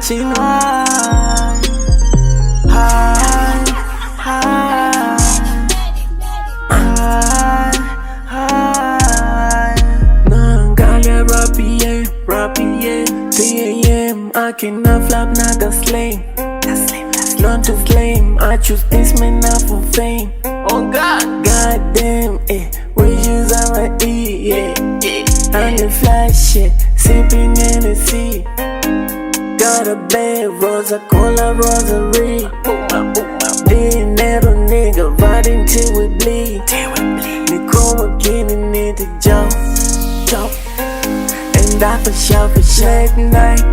She know high. Nangalia rapie 3 AM, I cannot flap, not the slave. Not to flame, I choose this man not for fame. Oh God, goddamn, we use our yeah. I'm the flash shit, sipping in the sea. Got a bad rosa, cola rosary. Dinero nigga, riding till we bleed. Nicole getting in the jump. And I for sure late night.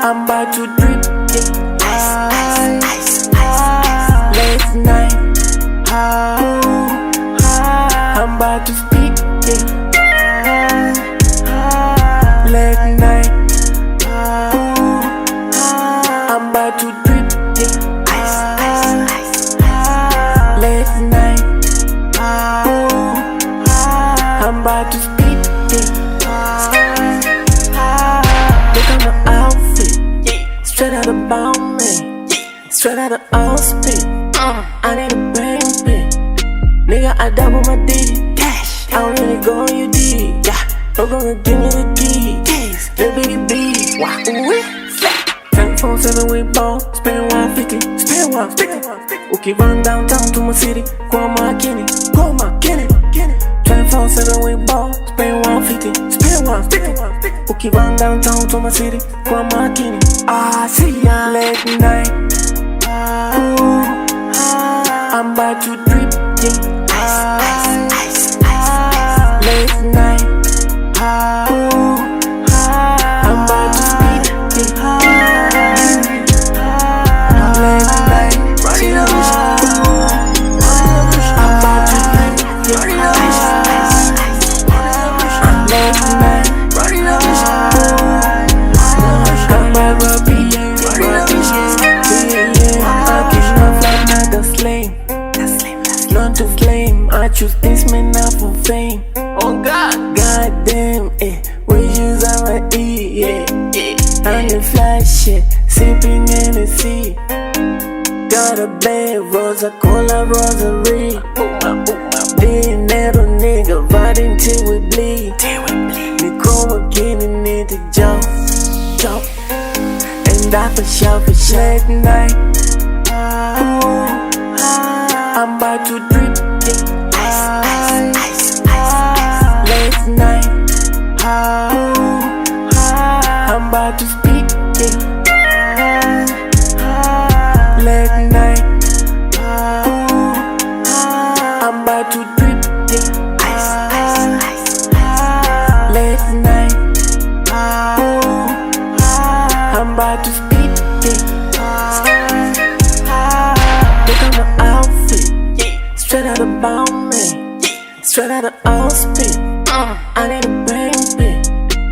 I'm about to drip, ice. Late night, I'm about to speak, Late night, I'm about to drip, ice. Late night, I'm about to speak, Look at my outfit, straight out of Bombay, straight out of Austin. I need a bank pay, nigga. I double my D, cash. I don't really go on your D, no gonna give me the keys, let me the beat. Wow, 24/7 we ball, spend 150, spend 150. Okay, run downtown to my city, go on my Kenny. 24/7 we ball, spend 150, spend 150. Okay, run downtown to my city, go on my Kenny. See ya late night. I'm about to drip, ice. Late night, I'm about to speed, Late night, I'm about to drip, ice. Late night, I'm about to be not to flame, I choose this man not for fame. Oh God, goddamn, we use our yeah. I'm the flash shit, sipping in the sea. Got a bad rosa, cola rosary. Dinero nigga, riding till we bleed. Nicole getting in the jump. And I for sure late night. I'm about to drip, ice. Late night, I'm about to speak, Late night, I'm about to drip, ice. Late night, I'm about to speak, Look at my outfit, straight out of Bombay, straight out of Austin. I need a